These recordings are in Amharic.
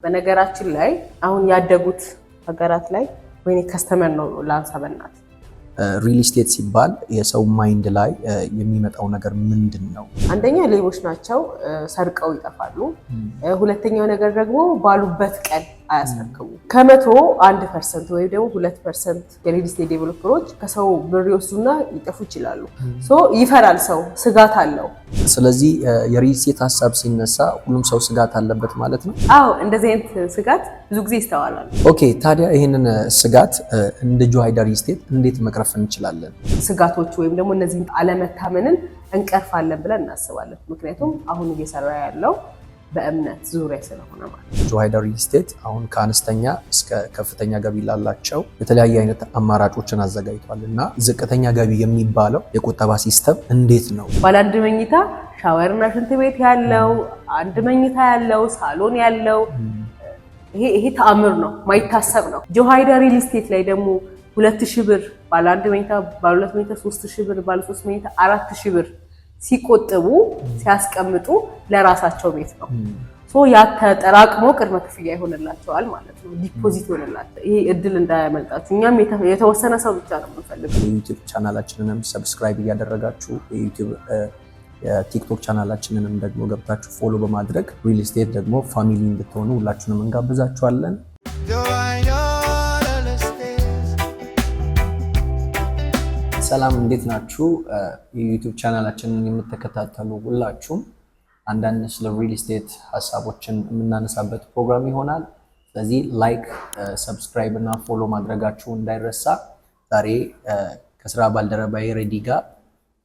በነገራችን ላይ አሁን ያደጉት ሀገራት ላይ ወይኔ ከስተመር ነው ላንሳ በእናት ሪል ስቴት ሲባል የሰው ማይንድ ላይ የሚመጣው ነገር ምንድነው? አንደኛ ሌቦች ናቸው፣ ሰርቀው ይጠፋሉ። ሁለተኛው ነገር ደግሞ ባሉበት ቀን አያስረክቡ። ከመቶ 1% ወይ ደግሞ 2% የሪል ስቴት ዴቨሎፐሮች ከሰው ብር ይወስዱና ይጠፉ ይችላሉ። ይፈራል ሰው፣ ስጋት አለው። ስለዚህ የሪል ስቴት ሀሳብ ሲነሳ ሁሉም ሰው ስጋት አለበት ማለት ነው። አዎ እንደዚህ አይነት ስጋት ብዙ ጊዜ ይስተዋላል። ኦኬ፣ ታዲያ ይሄንን ስጋት እንደ ጆሃይዳ ሪል ስቴት እንዴት መቅረፍ እንችላለን? ስጋቶች ወይም ደግሞ እነዚህ አለመታመንን እንቀርፋለን ብለን እናስባለን። ምክንያቱም አሁን እየሰራ ያለው በእምነት ዙሪያ ስለሆነ ማለት ነው። ጆሃይዳ ሪል ስቴት አሁን ከአነስተኛ እስከ ከፍተኛ ገቢ ላላቸው የተለያየ አይነት አማራጮችን አዘጋጅቷል እና ዝቅተኛ ገቢ የሚባለው የቁጠባ ሲስተም እንዴት ነው? ባለ አንድ መኝታ ሻወርና ሽንት ቤት ያለው፣ አንድ መኝታ ያለው፣ ሳሎን ያለው ይሄ ተአምር ነው፣ ማይታሰብ ነው። ጆሃይዳ ሪል ስቴት ላይ ደግሞ 2000 ብር ባለ አንድ መኝታ፣ ባለ ሁለት መኝታ 3000 ብር፣ ባለ ሶስት መኝታ 4000 ብር ሲቆጥቡ ሲያስቀምጡ ለራሳቸው ቤት ነው። ያ ተጠራቅሞ ቅድመ ክፍያ ይሆንላቸዋል ማለት ነው። ዲፖዚት ይሆንላቸው። ይሄ እድል እንዳያመልጣችሁ። እኛም የተወሰነ ሰው ብቻ ነው የምንፈልገው። የዩቲዩብ ቻናላችንንም ሰብስክራይብ እያደረጋችሁ የዩቲዩብ የቲክቶክ ቻናላችንንም ደግሞ ገብታችሁ ፎሎ በማድረግ ሪል ስቴት ደግሞ ፋሚሊ እንድትሆኑ ሁላችሁንም እንጋብዛችኋለን። ሰላም፣ እንዴት ናችሁ? የዩቲዩብ ቻናላችንን የምትከታተሉ ሁላችሁም አንዳንድ ስለ ሪል ስቴት ሀሳቦችን የምናነሳበት ፕሮግራም ይሆናል። ስለዚህ ላይክ፣ ሰብስክራይብ እና ፎሎ ማድረጋችሁ እንዳይረሳ። ዛሬ ከስራ ባልደረባዬ ሬዲ ጋር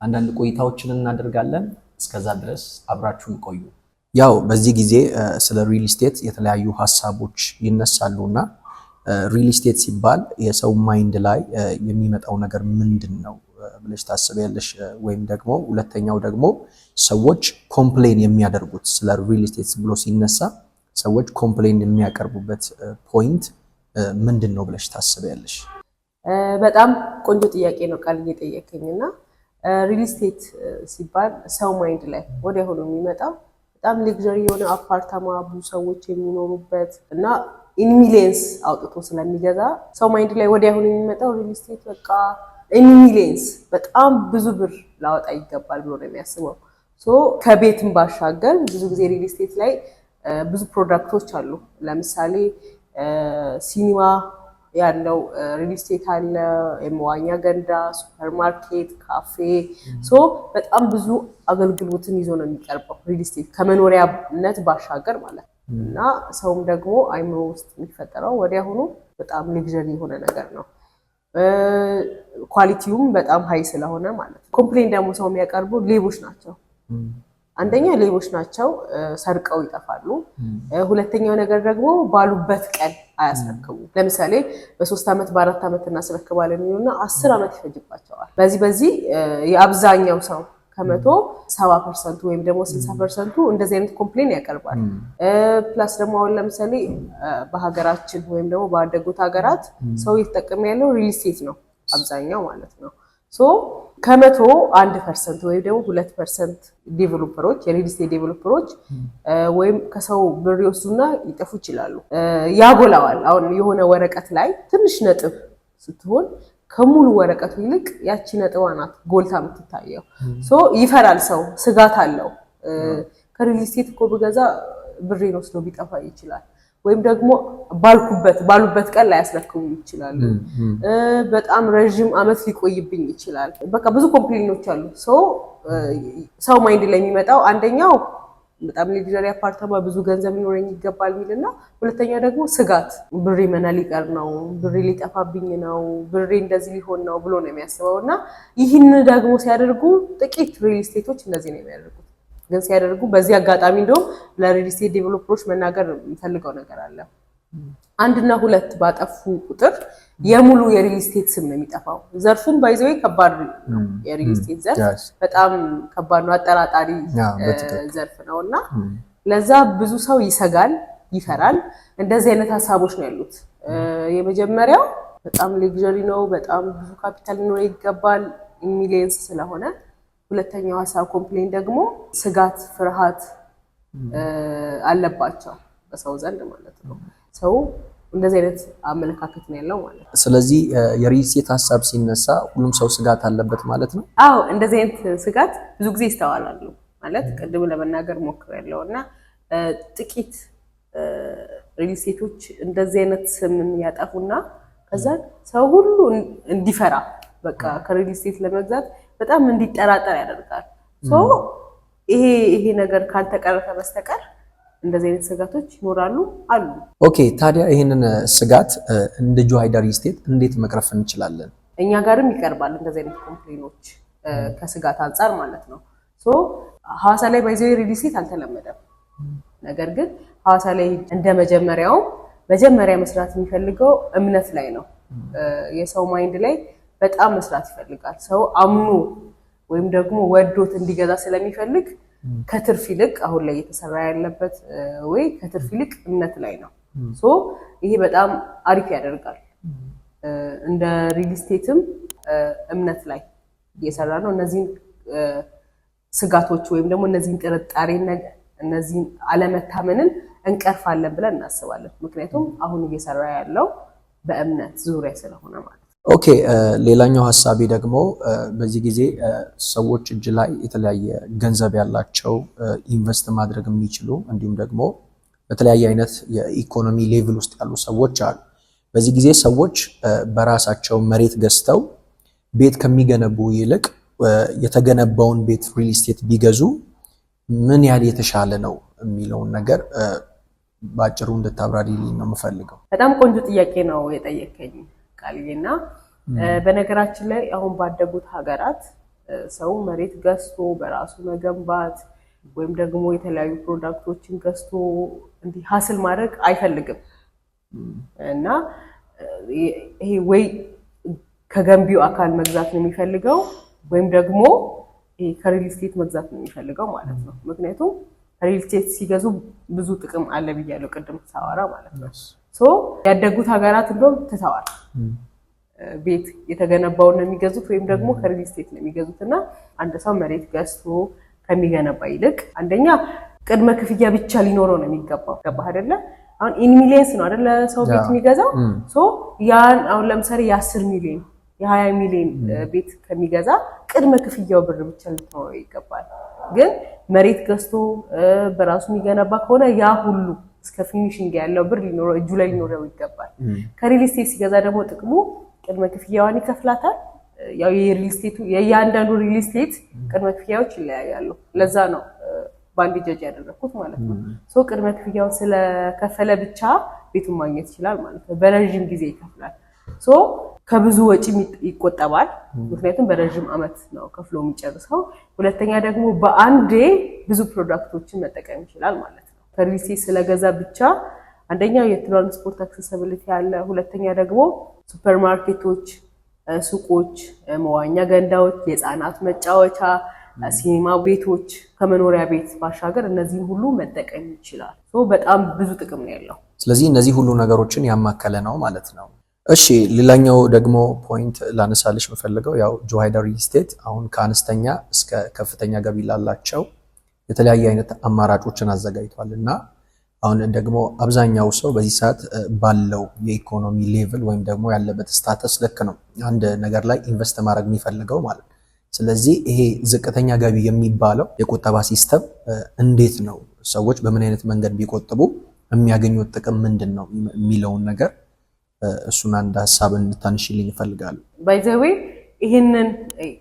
አንዳንድ ቆይታዎችን እናደርጋለን። እስከዛ ድረስ አብራችሁን ቆዩ። ያው በዚህ ጊዜ ስለ ሪል ስቴት የተለያዩ ሀሳቦች ይነሳሉና ሪል ስቴት ሲባል የሰው ማይንድ ላይ የሚመጣው ነገር ምንድነው ብለሽ ታስቢያለሽ? ወይም ደግሞ ሁለተኛው ደግሞ ሰዎች ኮምፕሌን የሚያደርጉት ስለ ሪል ስቴት ብሎ ሲነሳ ሰዎች ኮምፕሌን የሚያቀርቡበት ፖይንት ምንድነው ብለሽ ታስቢያለሽ? በጣም ቆንጆ ጥያቄ ነው ቃል እየጠየቀኝና ሪል ስቴት ሲባል ሰው ማይንድ ላይ ወዲያ ሆኖ የሚመጣው በጣም ሌግዠሪ የሆነ አፓርታማ ብዙ ሰዎች የሚኖሩበት እና ኢን ሚሊየንስ አውጥቶ ስለሚገዛ ሰው ማይንድ ላይ ወዲያ ሆኖ የሚመጣው ሪል ስቴት በቃ ኢን ሚሊየንስ በጣም ብዙ ብር ላወጣ ይገባል ብሎ ነው የሚያስበው። ከቤትም ባሻገር ብዙ ጊዜ ሪል ስቴት ላይ ብዙ ፕሮዳክቶች አሉ። ለምሳሌ ሲኒማ ያለው ሪል ስቴት አለ፣ የመዋኛ ገንዳ፣ ሱፐርማርኬት፣ ካፌ። በጣም ብዙ አገልግሎትን ይዞ ነው የሚቀርበው ሪል ስቴት ከመኖሪያነት ባሻገር ማለት ነው። እና ሰውም ደግሞ አይምሮ ውስጥ የሚፈጠረው ወዲያ ሆኖ በጣም ሌግዠሪ የሆነ ነገር ነው። ኳሊቲውም በጣም ሃይ ስለሆነ ማለት ነው። ኮምፕሌን ደግሞ ሰው የሚያቀርቡ ሌቦች ናቸው። አንደኛ ሌቦች ናቸው፣ ሰርቀው ይጠፋሉ። ሁለተኛው ነገር ደግሞ ባሉበት ቀን አያስረክቡ። ለምሳሌ በ3 ዓመት በ4 ዓመት እናስረክባለን የሚሉና 10 ዓመት ይፈጅባቸዋል። በዚህ የአብዛኛው ሰው ከመቶ 70% ወይም ደግሞ 60% እንደዚህ አይነት ኮምፕሌን ያቀርባል። ፕላስ ደግሞ አሁን ለምሳሌ በሀገራችን ወይም ደግሞ ባደጉት ሀገራት ሰው እየተጠቀመ ያለው ሪል ስቴት ነው አብዛኛው ማለት ነው። ከመቶ 1% ወይም ደግሞ 2% ዴቨሎፐሮች የሪል ስቴት ዴቨሎፐሮች ወይም ከሰው ብር ይወስዱና ይጠፉ ይችላሉ። ያጎላዋል። አሁን የሆነ ወረቀት ላይ ትንሽ ነጥብ ስትሆን ከሙሉ ወረቀቱ ይልቅ ያቺ ነጥቧ ናት ጎልታ የምትታየው። ይፈራል ሰው፣ ስጋት አለው። ከሪል ስቴት እኮ በገዛ ብሬን ወስዶ ቢጠፋ ይችላል፣ ወይም ደግሞ ባሉበት ቀን ላይ ያስረክቡ ይችላሉ። በጣም ረጅም ዓመት ሊቆይብኝ ይችላል። በቃ ብዙ ኮምፕሌኖች አሉ። ሰው ማይንድ ላይ የሚመጣው አንደኛው በጣም ሌግዠሪ አፓርታማ ብዙ ገንዘብ ሊኖረኝ ይገባል ሚልና፣ ሁለተኛ ደግሞ ስጋት፣ ብሬ መና ሊቀር ነው፣ ብሬ ሊጠፋብኝ ነው፣ ብሬ እንደዚህ ሊሆን ነው ብሎ ነው የሚያስበው። እና ይህን ደግሞ ሲያደርጉ ጥቂት ሪል ስቴቶች እንደዚህ ነው የሚያደርጉት። ግን ሲያደርጉ በዚህ አጋጣሚ እንደውም ለሪል ስቴት ዴቨሎፐሮች መናገር የሚፈልገው ነገር አለ። 1 እና 2 ባጠፉ ቁጥር የሙሉ የሪል ስቴት ስም ነው የሚጠፋው። ዘርፉም ባይዘው ከባድ ነው። የሪል ስቴት ዘርፍ በጣም ከባድ ነው፣ አጠራጣሪ ዘርፍ ነውና ለዛ ብዙ ሰው ይሰጋል፣ ይፈራል። እንደዚህ አይነት ሀሳቦች ነው ያሉት። የመጀመሪያው በጣም ሌግዠሪ ነው፣ በጣም ብዙ ካፒታል ሊኖር ይገባል ሚሊየንስ ስለሆነ። ሁለተኛው ሀሳብ ኮምፕሌን ደግሞ ስጋት፣ ፍርሃት አለባቸው። በሰው ዘንድ ማለት ነው። ሰው እንደዚህ አይነት አመለካከት ነው ያለው ማለት ነው። ስለዚህ የሪል ስቴት ሀሳብ ሲነሳ ሁሉም ሰው ስጋት አለበት ማለት ነው። አዎ እንደዚህ አይነት ስጋት ብዙ ጊዜ ይስተዋላሉ ማለት ቅድም ለመናገር ሞክሬያለሁና ጥቂት ሪል ስቴቶች እንደዚህ አይነት ስምን ያጠፉና ከዛ ሰው ሁሉ እንዲፈራ በቃ ከሪል ስቴት ለመግዛት በጣም እንዲጠራጠር ያደርጋል። ይሄ ነገር ካልተቀረፈ በስተቀር እንደዚህ አይነት ስጋቶች ይኖራሉ አሉ። ኦኬ ታዲያ ይሄንን ስጋት እንደ ጆሃይዳ ሪል ስቴት እንዴት መቅረፍ እንችላለን? እኛ ጋርም ይቀርባል እንደዚህ አይነት ኮምፕሌኖች ከስጋት አንፃር ማለት ነው። ሐዋሳ ላይ ባይዘው ሪል ስቴት አልተለመደም። ነገር ግን ሐዋሳ ላይ እንደ መጀመሪያ መስራት የሚፈልገው እምነት ላይ ነው። የሰው ማይንድ ላይ በጣም መስራት ይፈልጋል። ሰው አምኖ ወይም ደግሞ ወዶት እንዲገዛ ስለሚፈልግ ከትርፍ ይልቅ አሁን ላይ እየተሰራ ያለበት ወይ ከትርፍ ይልቅ እምነት ላይ ነው። ይሄ በጣም አሪፍ ያደርጋል። እንደ ሪል ስቴትም እምነት ላይ እየሰራ ነው። እነዚህን ስጋቶች ወይም ደግሞ እነዚህን ጥርጣሬ እነዚህን አለመታመንን እንቀርፋለን ብለን እናስባለን። ምክንያቱም አሁን እየሰራ ያለው በእምነት ዙሪያ ስለሆነ ማለት ነው። ኦኬ ሌላኛው ሐሳቤ ደግሞ በዚህ ጊዜ ሰዎች እጅ ላይ የተለያየ ገንዘብ ያላቸው ኢንቨስት ማድረግ የሚችሉ እንዲሁም ደግሞ በተለያየ አይነት የኢኮኖሚ ሌቭል ውስጥ ያሉ ሰዎች አሉ። በዚህ ጊዜ ሰዎች በራሳቸው መሬት ገዝተው ቤት ከሚገነቡ ይልቅ የተገነባውን ቤት ሪል ስቴት ቢገዙ ምን ያህል የተሻለ ነው የሚለውን ነገር ባጭሩ እንድታብራሪልኝ ነው የምፈልገው። በጣም ቆንጆ ጥያቄ ነው የጠየቀኝ ቃልዬና በነገራችን ላይ አሁን ባደጉት ሀገራት ሰው መሬት ገዝቶ በራሱ መገንባት ወይም ደግሞ የተለያዩ ፕሮዳክቶችን ገዝቶ እንዲህ ሀስል ማድረግ አይፈልግም እና ይሄ ወይ ከገንቢው አካል መግዛት ነው የሚፈልገው ወይም ደግሞ ከሪል ስቴት መግዛት ነው የሚፈልገው ማለት ነው። ምክንያቱም ሪል ስቴት ሲገዙ ብዙ ጥቅም አለ ብያለሁ ቅድም ሳወራ ማለት ነው። ያደጉት ሀገራት እንደውም ትተዋል። ቤት የተገነባውን ነው የሚገዙት ወይም ደግሞ ከሪል ስቴት ነው የሚገዙት እና አንድ ሰው መሬት ገዝቶ ከሚገነባ ይልቅ አንደኛ ቅድመ ክፍያ ብቻ ሊኖረው ነው የሚገባው። ገባህ አይደለ? አሁን ኢን ሚሊየንስ ነው አይደለ ሰው ቤት የሚገዛው። ያን አሁን ለምሳሌ የ10 ሚሊዮን የ20 ሚሊዮን ቤት ከሚገዛ ቅድመ ክፍያው ብር ብቻ ሊኖረው ይገባል። ግን መሬት ገዝቶ በራሱ የሚገነባ ከሆነ ያ ሁሉ እስከ ፊኒሺንግ ያለው ብር ሊኖረው እጁ ላይ ሊኖረው ይገባል። ከሪል ስቴት ሲገዛ ደግሞ ጥቅሙ ቅድመ ክፍያዋን ይከፍላታል። ያው የሪል ስቴቱ የእያንዳንዱ ሪል ስቴት ቅድመ ክፍያዎች ይለያያሉ። ለዛ ነው ባንድ ጀጅ ያደረኩት ማለት ነው። ቅድመ ክፍያውን ስለከፈለ ብቻ ቤቱን ማግኘት ይችላል ማለት ነው። በረጅም ጊዜ ይከፍላል። ከብዙ ወጪ ይቆጠባል። ምክንያቱም በረጅም ዓመት ነው ከፍሎ የሚጨርሰው። ሁለተኛ ደግሞ በአንዴ ብዙ ፕሮዳክቶችን መጠቀም ይችላል ማለት ነው። ከሪል ስቴት ስለገዛ ብቻ አንደኛው የትራንስፖርት አክሰሲቢሊቲ አለ። ሁለተኛ ደግሞ ሱፐርማርኬቶች፣ ሱቆች፣ መዋኛ ገንዳዎች፣ የህፃናት መጫወቻ፣ ሲኒማ ቤቶች ከመኖሪያ ቤት ባሻገር እነዚህን ሁሉ መጠቀም ይችላል። በጣም ብዙ ጥቅም ነው ያለው። ስለዚህ እነዚህ ሁሉ ነገሮችን ያማከለ ነው ማለት ነው። እሺ ሌላኛው ደግሞ ፖይንት ላነሳልሽ የምፈልገው ያው ጆሃይዳ ሪል ስቴት አሁን ከአነስተኛ እስከ ከፍተኛ ገቢ ላላቸው የተለያየ አይነት አማራጮችን አዘጋጅቷል እና አሁን ደግሞ አብዛኛው ሰው በዚህ ሰዓት ባለው የኢኮኖሚ ሌቭል ወይም ደግሞ ያለበት ስታተስ ልክ ነው አንድ ነገር ላይ ኢንቨስት ማድረግ የሚፈልገው ማለት ነው። ስለዚህ ይሄ ዝቅተኛ ገቢ የሚባለው የቁጠባ ሲስተም እንዴት ነው ሰዎች በምን አይነት መንገድ ቢቆጥቡ የሚያገኙት ጥቅም ምንድን ነው የሚለውን ነገር እሱን አንድ ሐሳብ እንድታነሺልኝ እፈልጋለሁ። ባይ ዘ ዌይ ይሄንን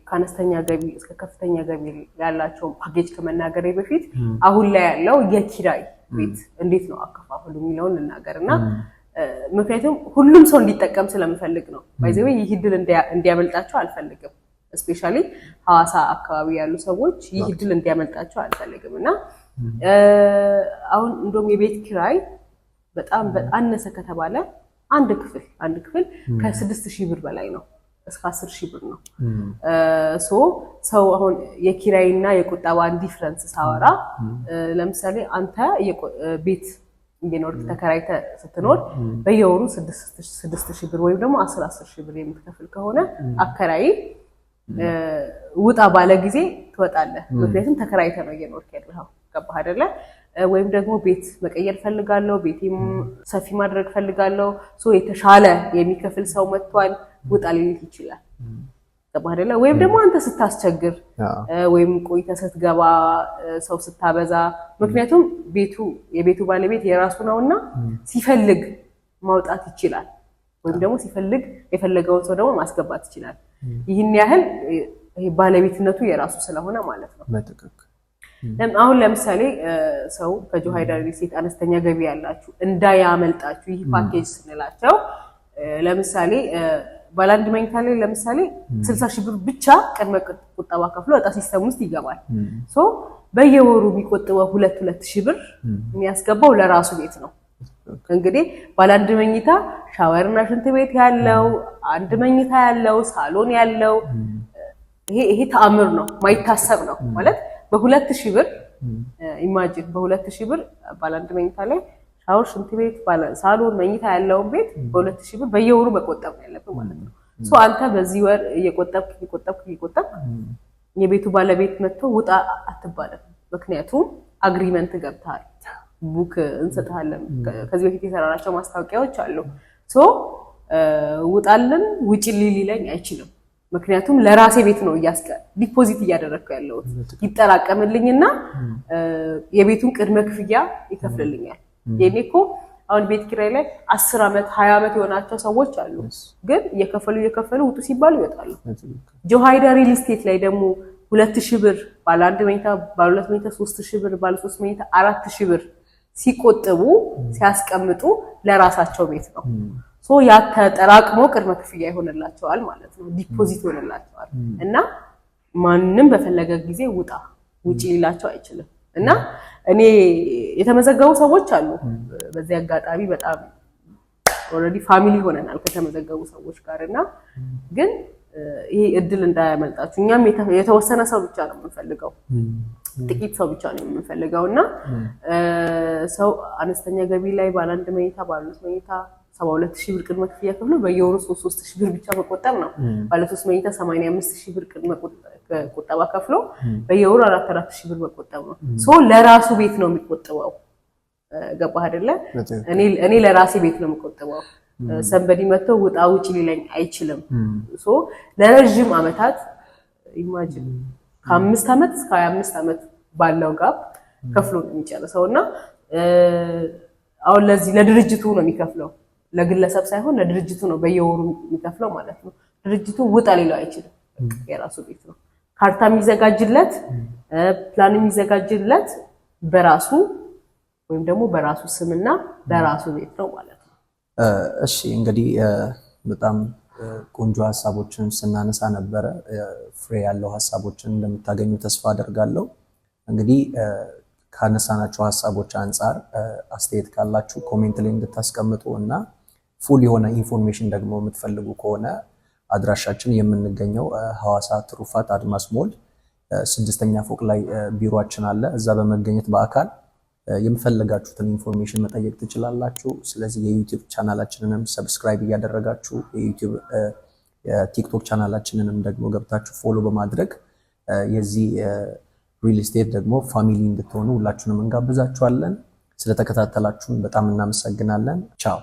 ከአነስተኛ ገቢ እስከ ከፍተኛ ገቢ ያላቸው ፓኬጅ ከመናገሬ በፊት አሁን ላይ ያለው የኪራይ ቤት እንዴት ነው አከፋፈሉ የሚለውን ልናገርና ምክንያቱም ሁሉም ሰው እንዲጠቀም ስለምፈልግ ነው። ባይ ዘ ዌይ ይህ ድል እንዲያመልጣቸው አልፈልግም። ስፔሻሊ ሐዋሳ አካባቢ ያሉ ሰዎች ይህ ድል እንዲያመልጣቸው አልፈልግም እና አሁን እንደውም የቤት ኪራይ በጣም አነሰ ከተባለ አንድ ክፍል ከ6000 ብር በላይ ነው እስከ 10000 ብር ነው። ሰው አሁን የኪራይና የቁጠባን ዲፈረንስ ሳወራ ለምሳሌ አንተ ቤት እየኖርክ ተከራይተህ ስትኖር በየወሩ 6000 ብር ወይም ደግሞ 10000 ብር የምትከፍል ከሆነ አከራይ ውጣ ባለ ጊዜ ትወጣለህ። ምክንያቱም ተከራይተህ ነው እየኖርክ ያለኸው። ገባህ አይደለ? ወይም ደግሞ ቤት መቀየር ፈልጋለሁ፣ ቤቴም ሰፊ ማድረግ ፈልጋለሁ፣ የተሻለ የሚከፍል ሰው መጥቷል ውጣ ሊልህ ይችላል። ተባደለ ወይም ደግሞ አንተ ስታስቸግር ወይም ቆይተህ ስትገባ ሰው ስታበዛ ምክንያቱም የቤቱ ባለቤት የራሱ ነውና ሲፈልግ ማውጣት ይችላል ወይም ደግሞ ሲፈልግ የፈለገውን ሰው ደግሞ ማስገባት ይችላል። ይህን ያህል ይሄ ባለቤትነቱ የራሱ ስለሆነ ማለት ነው። አሁን ለምሳሌ ሰው ከጆሃይዳር ሪል ስቴት አነስተኛ ገቢ ያላችሁ እንዳያመልጣችሁ ይህ ፓኬጅ ስንላቸው ለምሳሌ ባለ አንድ መኝታ ላይ ለምሳሌ 60,000 ብር ብቻ ቅድመ ቁጠባ ከፍሎ ወጣ ሲስተም ውስጥ ይገባል። በየወሩ የሚቆጥበው 2,000 ብር የሚያስገባው ለራሱ ቤት ነው። እንግዲህ ባለ አንድ መኝታ ሻወርና ሽንት ቤት ያለው አንድ መኝታ ያለው ሳሎን ያለው ይሄ ተአምር ነው፣ ማይታሰብ ነው ማለት በ2,000 ብር ኢማጂን በ2,000 ብር ባለ አንድ መኝታ ላይ ሻወር ሽንት ቤት ሳሎን መኝታ ያለውን ቤት በ2,000 ብር በየወሩ መቆጠብ ያለብን ማለት ነው። አንተ በዚህ ወር እየቆጠብክ የቤቱ ባለቤት መጥቶ ውጣ አትባለም። ምክንያቱም አግሪመንት ገብተሃል፣ ቡክ እንሰጥሃለን። ከዚህ በፊት የሰራናቸው ማስታወቂያዎች አሉ። ውጣልን ውጪ ሊለኝ አይችልም። ምክንያቱም ለራሴ ቤት ነው ዲፖዚት እያደረኩ ያለው ይጠራቀምልኝና የቤቱን ቅድመ ክፍያ ይከፍልልኛል። የኔኮ አሁን ቤት ኪራይ ላይ 10 ዓመት 20 ዓመት የሆናቸው ሰዎች አሉ። ግን እየከፈሉ ውጡ ሲባሉ ይወጣሉ። ጆሃይዳር ሪል ስቴት ላይ ደግሞ 2,000 ብር ባለ አንድ መኝታ ባለ ሁለት መኝታ 3,000 ብር ባለ 3 መኝታ 4,000 ብር ሲቆጥቡ ሲያስቀምጡ ለራሳቸው ቤት ነው። ያ ተጠራቅሞ ቅድመ ክፍያ ይሆንላቸዋል ማለት ነው። ዲፖዚት ይሆንላቸዋል እና ማንንም በፈለገ ጊዜ ውጪ ሊላቸው አይችልም። እና እኔ የተመዘገቡ ሰዎች አሉ። በዚህ አጋጣሚ በጣም ኦሬዲ ፋሚሊ ሆነናል ከተመዘገቡ ሰዎች ጋር እና ግን ይሄ እድል እንዳያመልጣችሁ። እኛም የተወሰነ ሰው ብቻ ነው የምንፈልገው፣ ጥቂት ሰው ብቻ ነው የምንፈልገው እና ሰው አነስተኛ ገቢ ላይ ባለ አንድ መኝታ ባለ ሁለት መኝታ 72,000 ብር ቅድመ ክፍያ ከፍሎ በየወሩ 3,000 ብር ብቻ መቆጠብ ነው። ባለ 3 መኝታ 85,000 ብር ቅድመ ቁጠባ ከፍሎ በየወሩ 4,000 ብር መቆጠብ ነው። ለራሱ ቤት ነው የሚቆጥበው። ገባህ አይደለ? እኔ ለራሴ ቤት ነው የሚቆጥበው። ሰንበዲ መጥቶ ውጣ ውጪ ሊለኝ አይችልም። ለረጅም ዓመታት ኢማጂን ከ5 ዓመት እስከ 25 ዓመት ባለው ጋር ከፍሎ ነው የሚጨርሰውና አሁን ለዚህ ለድርጅቱ ነው የሚከፍለው፣ ለግለሰብ ሳይሆን ለድርጅቱ ነው በየወሩ የሚከፍለው ማለት ነው። ድርጅቱ ውጣ ሊለው አይችልም። የራሱ ቤት ነው። ካርታ የሚዘጋጅለት ፕላን የሚዘጋጅለት በራሱ ወይም ደግሞ በራሱ ስምና በራሱ ቤት ነው ማለት ነው። እሺ እንግዲህ በጣም ቆንጆ ሀሳቦችን ስናነሳ ነበረ። ፍሬ ያለው ሀሳቦችን እንደምታገኙ ተስፋ አደርጋለሁ። እንግዲህ ካነሳናቸው ሀሳቦች አንፃር አስተያየት ካላችሁ ኮሜንት ላይ እንድታስቀምጡ እና ፉል የሆነ ኢንፎርሜሽን ደግሞ የምትፈልጉ ከሆነ አድራሻችን የምንገኘው ሐዋሳ ትሩፋት አድማስ ሞል 6ኛ ፎቅ ላይ ቢሮአችን አለ። እዛ በመገኘት በአካል የምፈልጋችሁትን ኢንፎርሜሽን መጠየቅ ትችላላችሁ። ስለዚህ የዩቲዩብ ቻናላችንንም ሰብስክራይብ እያደረጋችሁ የቲክቶክ ቻናላችንንም ደግሞ ገብታችሁ ፎሎ በማድረግ የዚህ ሪል ስቴት ደግሞ ፋሚሊ እንድትሆኑ ሁላችሁንም እንጋብዛችኋለን። ስለተከታተላችሁን በጣም እናመሰግናለን። ቻው።